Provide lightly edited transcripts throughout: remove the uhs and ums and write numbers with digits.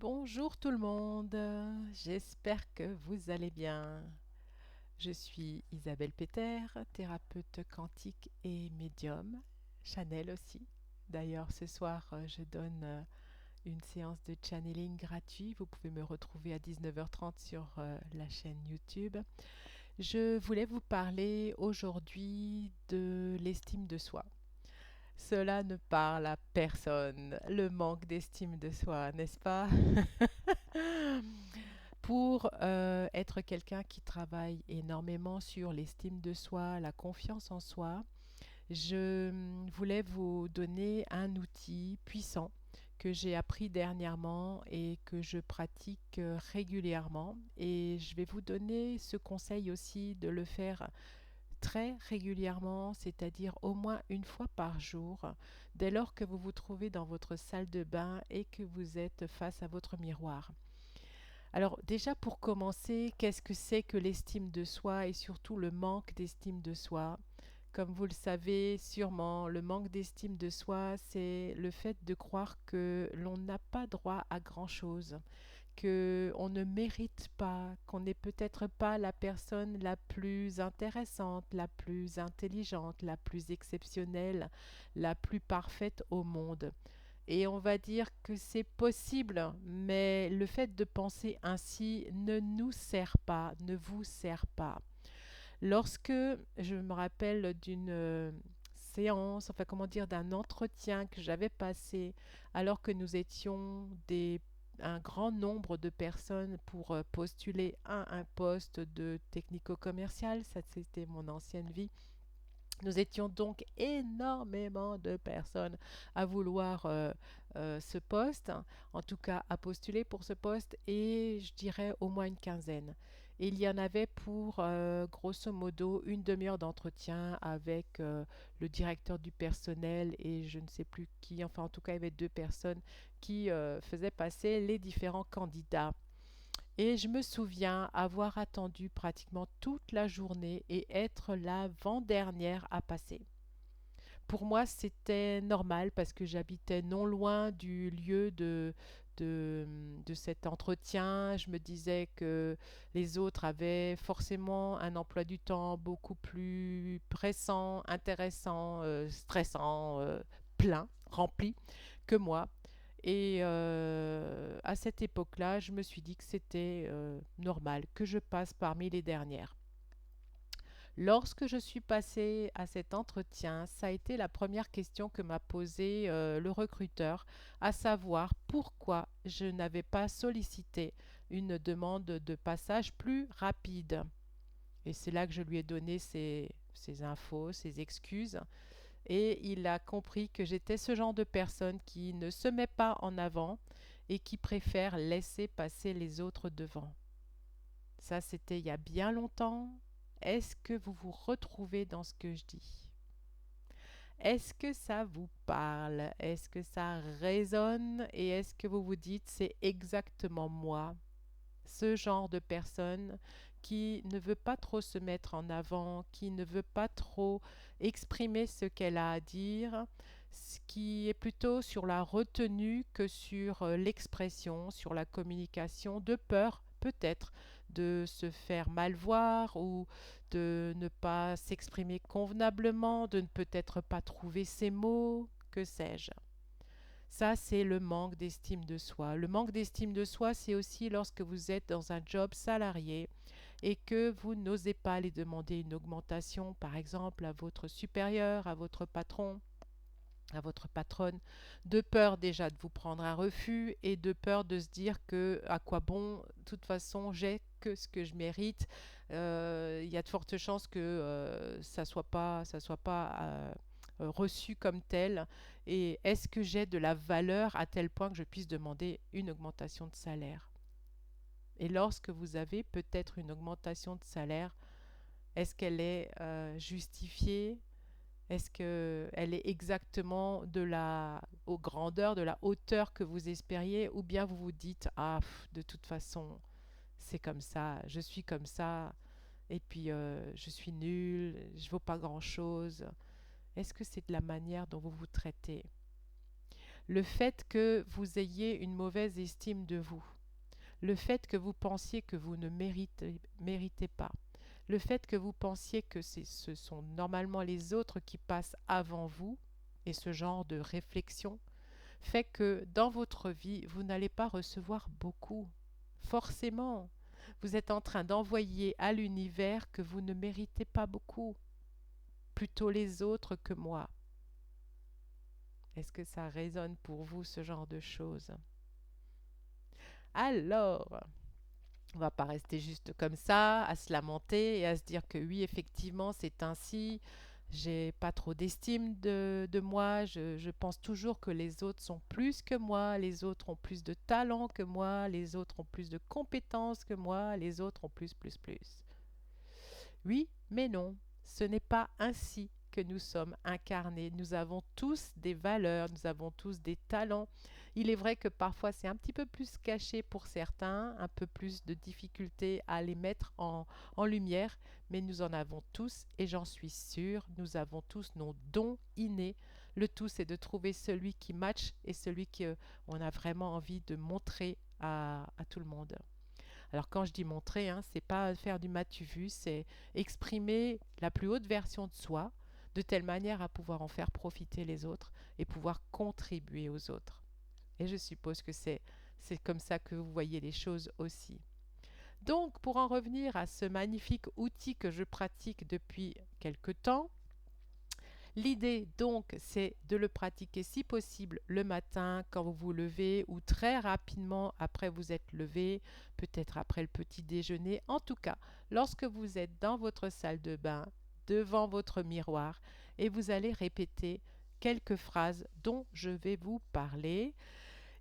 Bonjour tout le monde, j'espère que vous allez bien. Je suis Isabelle Peter, thérapeute quantique et médium, Chanel aussi. D'ailleurs, ce soir, je donne une séance de channeling gratuit. Vous pouvez me retrouver à 19h30 sur la chaîne YouTube. Je voulais vous parler aujourd'hui de l'estime de soi. Cela ne parle à personne, le manque d'estime de soi, n'est-ce pas? Pour être quelqu'un qui travaille énormément sur l'estime de soi, la confiance en soi, je voulais vous donner un outil puissant que j'ai appris dernièrement et que je pratique régulièrement. Et je vais vous donner ce conseil aussi de le faire très régulièrement, c'est-à-dire au moins une fois par jour, dès lors que vous vous trouvez dans votre salle de bain et que vous êtes face à votre miroir. Alors déjà pour commencer, qu'est-ce que c'est que l'estime de soi et surtout le manque d'estime de soi? Comme vous le savez sûrement, le manque d'estime de soi, c'est le fait de croire que l'on n'a pas droit à grand-chose, que on ne mérite pas, qu'on n'est peut-être pas la personne la plus intéressante, la plus intelligente, la plus exceptionnelle, la plus parfaite au monde. Et on va dire que c'est possible, mais le fait de penser ainsi ne nous sert pas, ne vous sert pas. Lorsque je me rappelle d'une séance, enfin comment dire, d'un entretien que j'avais passé alors que nous étions un grand nombre de personnes pour postuler à un poste de technico-commercial, ça c'était mon ancienne vie. Nous étions donc énormément de personnes à vouloir ce poste, en tout cas à postuler pour ce poste, et je dirais au moins une quinzaine. Et il y en avait pour grosso modo une demi-heure d'entretien avec le directeur du personnel et je ne sais plus qui, enfin en tout cas il y avait deux personnes qui faisaient passer les différents candidats. Et je me souviens avoir attendu pratiquement toute la journée et être l'avant-dernière à passer. Pour moi, c'était normal parce que j'habitais non loin du lieu de cet entretien. Je me disais que les autres avaient forcément un emploi du temps beaucoup plus pressant, intéressant, stressant, plein, rempli que moi. Et à cette époque-là, je me suis dit que c'était normal que je passe parmi les dernières. Lorsque je suis passée à cet entretien, ça a été la première question que m'a posée le recruteur, à savoir pourquoi je n'avais pas sollicité une demande de passage plus rapide. Et c'est là que je lui ai donné ces infos, ces excuses. Et il a compris que j'étais ce genre de personne qui ne se met pas en avant et qui préfère laisser passer les autres devant. Ça, c'était il y a bien longtemps. Est-ce que vous vous retrouvez dans ce que je dis? Est-ce que ça vous parle? Est-ce que ça résonne? Et est-ce que vous vous dites, c'est exactement moi? Ce genre de personne qui ne veut pas trop se mettre en avant, qui ne veut pas trop exprimer ce qu'elle a à dire, ce qui est plutôt sur la retenue que sur l'expression, sur la communication, de peur peut-être de se faire mal voir ou de ne pas s'exprimer convenablement, de ne peut-être pas trouver ses mots, que sais-je. Ça, c'est le manque d'estime de soi. Le manque d'estime de soi, c'est aussi lorsque vous êtes dans un job salarié et que vous n'osez pas aller demander une augmentation, par exemple, à votre supérieur, à votre patron, à votre patronne, de peur déjà de vous prendre un refus et de peur de se dire que à quoi bon, de toute façon, j'ai que ce que je mérite. Il y a de fortes chances que ça soit pas reçu comme tel. Et est-ce que j'ai de la valeur à tel point que je puisse demander une augmentation de salaire? Et lorsque vous avez peut-être une augmentation de salaire, est-ce qu'elle est justifiée? Est-ce qu'elle est exactement de la grandeur, de la hauteur que vous espériez, ou bien vous vous dites, ah, de toute façon, c'est comme ça, je suis comme ça, et puis je suis nulle, je vaux pas grand-chose. Est-ce que c'est de la manière dont vous vous traitez? le fait que vous ayez une mauvaise estime de vous, le fait que vous pensiez que vous ne méritez pas, le fait que vous pensiez que ce sont normalement les autres qui passent avant vous, et ce genre de réflexion fait que dans votre vie, vous n'allez pas recevoir beaucoup. Forcément, vous êtes en train d'envoyer à l'univers que vous ne méritez pas beaucoup, plutôt les autres que moi. Est-ce que ça résonne pour vous, ce genre de choses? Alors, on ne va pas rester juste comme ça, à se lamenter et à se dire que oui, effectivement, c'est ainsi. J'ai pas trop d'estime de moi. Je pense toujours que les autres sont plus que moi, les autres ont plus de talent que moi, les autres ont plus de compétences que moi, les autres ont plus, plus, plus. Oui, mais non, ce n'est pas ainsi que nous sommes incarnés. Nous avons tous des valeurs, nous avons tous des talents. Il est vrai que parfois c'est un petit peu plus caché pour certains, un peu plus de difficulté à les mettre en lumière, mais nous en avons tous et j'en suis sûre, nous avons tous nos dons innés. Le tout, c'est de trouver celui qui match et celui qu'on a vraiment envie de montrer à tout le monde. Alors quand je dis montrer, hein, c'est pas faire du m'as-tu vu, c'est exprimer la plus haute version de soi, de telle manière à pouvoir en faire profiter les autres et pouvoir contribuer aux autres. Et je suppose que c'est comme ça que vous voyez les choses aussi. Donc, pour en revenir à ce magnifique outil que je pratique depuis quelque temps, l'idée donc, c'est de le pratiquer si possible le matin quand vous vous levez ou très rapidement après vous êtes levé, peut-être après le petit déjeuner. En tout cas, lorsque vous êtes dans votre salle de bain, devant votre miroir, et vous allez répéter quelques phrases dont je vais vous parler.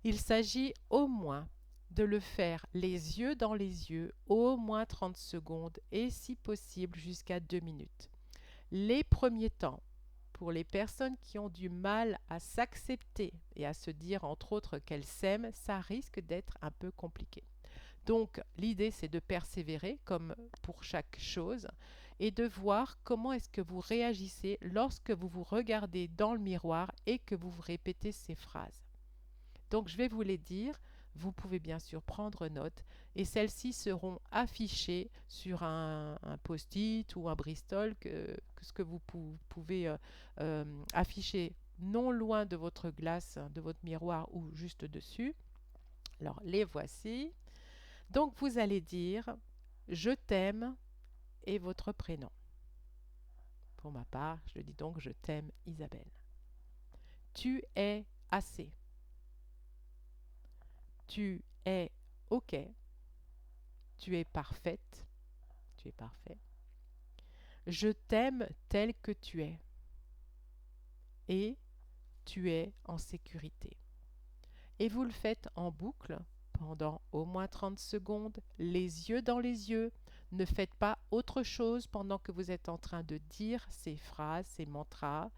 Il s'agit au moins de le faire les yeux dans les yeux, au moins 30 secondes et si possible jusqu'à 2 minutes. Les premiers temps, pour les personnes qui ont du mal à s'accepter et à se dire entre autres qu'elles s'aiment, ça risque d'être un peu compliqué. Donc l'idée c'est de persévérer comme pour chaque chose et de voir comment est-ce que vous réagissez lorsque vous vous regardez dans le miroir et que vous vous répétez ces phrases. Donc je vais vous les dire, vous pouvez bien sûr prendre note et celles-ci seront affichées sur un post-it ou un Bristol que ce que vous pouvez afficher non loin de votre glace, de votre miroir ou juste dessus. Alors les voici. Donc vous allez dire je t'aime et votre prénom. Pour ma part, je dis donc je t'aime Isabelle. Tu es assez. Tu es OK. Tu es parfaite. Tu es parfait. Je t'aime tel que tu es. Et tu es en sécurité. Et vous le faites en boucle pendant au moins 30 secondes, les yeux dans les yeux. Ne faites pas autre chose pendant que vous êtes en train de dire ces phrases, ces mantras.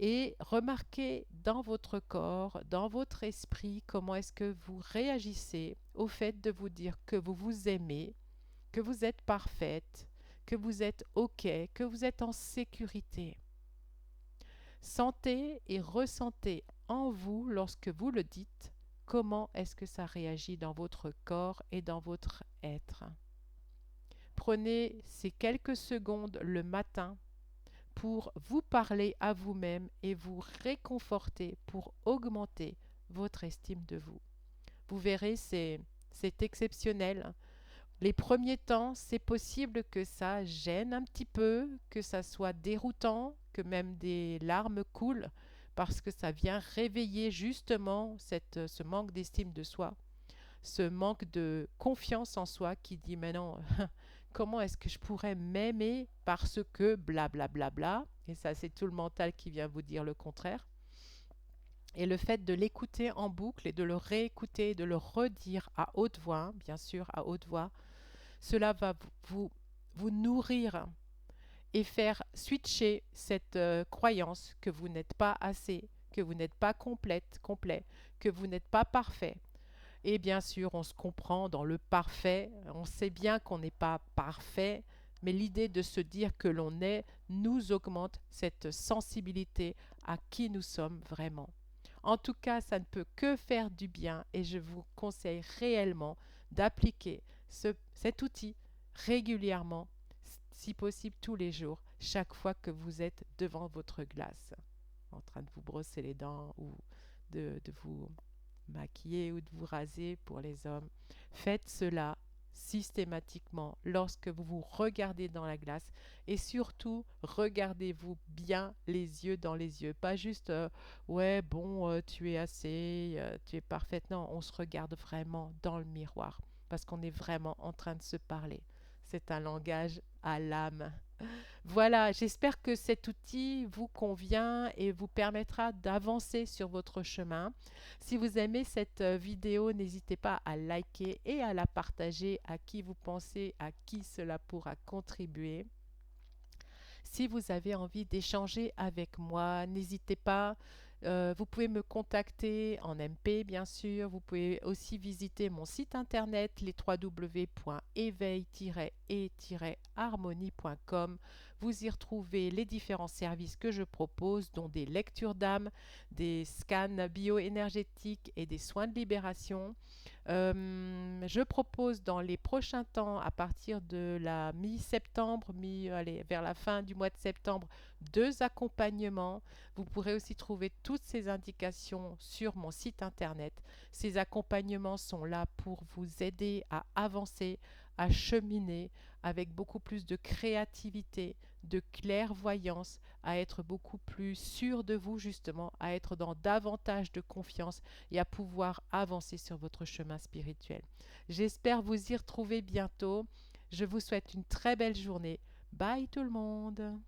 Et remarquez dans votre corps, dans votre esprit, comment est-ce que vous réagissez au fait de vous dire que vous vous aimez, que vous êtes parfaite, que vous êtes OK, que vous êtes en sécurité. Sentez et ressentez en vous, lorsque vous le dites, comment est-ce que ça réagit dans votre corps et dans votre être. Prenez ces quelques secondes le matin pour vous parler à vous-même et vous réconforter pour augmenter votre estime de vous. Vous verrez, c'est exceptionnel. Les premiers temps, c'est possible que ça gêne un petit peu, que ça soit déroutant, que même des larmes coulent, parce que ça vient réveiller justement ce manque d'estime de soi, ce manque de confiance en soi qui dit mais non, comment est-ce que je pourrais m'aimer parce que blablabla, bla, bla, bla. Et ça c'est tout le mental qui vient vous dire le contraire. Et le fait de l'écouter en boucle et de le réécouter, de le redire à haute voix, hein, bien sûr à haute voix, cela va vous nourrir et faire switcher cette croyance que vous n'êtes pas assez, que vous n'êtes pas complet, que vous n'êtes pas parfait. Et bien sûr, on se comprend dans le parfait, on sait bien qu'on n'est pas parfait, mais l'idée de se dire que l'on est nous augmente cette sensibilité à qui nous sommes vraiment. En tout cas, ça ne peut que faire du bien et je vous conseille réellement d'appliquer cet outil régulièrement, si possible tous les jours, chaque fois que vous êtes devant votre glace, en train de vous brosser les dents ou de vous maquiller ou de vous raser pour les hommes. Faites cela systématiquement lorsque vous vous regardez dans la glace et surtout regardez-vous bien les yeux dans les yeux, pas juste ouais bon tu es assez tu es parfaite. Non, on se regarde vraiment dans le miroir parce qu'on est vraiment en train de se parler. C'est un langage à l'âme. Voilà, j'espère que cet outil vous convient et vous permettra d'avancer sur votre chemin. Si vous aimez cette vidéo, n'hésitez pas à liker et à la partager à qui vous pensez, à qui cela pourra contribuer. Si vous avez envie d'échanger avec moi, n'hésitez pas. Vous pouvez me contacter en MP, bien sûr. Vous pouvez aussi visiter mon site internet, les www.éveil-et-harmonie.com. Vous y retrouvez les différents services que je propose, dont des lectures d'âme, des scans bioénergétiques et des soins de libération. Je propose dans les prochains temps, à partir de la mi-septembre, allez, vers la fin du mois de septembre, 2 accompagnements. Vous pourrez aussi trouver toutes ces indications sur mon site internet. Ces accompagnements sont là pour vous aider à avancer, à cheminer avec beaucoup plus de créativité, de clairvoyance, à être beaucoup plus sûr de vous justement, à être dans davantage de confiance et à pouvoir avancer sur votre chemin spirituel. J'espère vous y retrouver bientôt. Je vous souhaite une très belle journée. Bye tout le monde.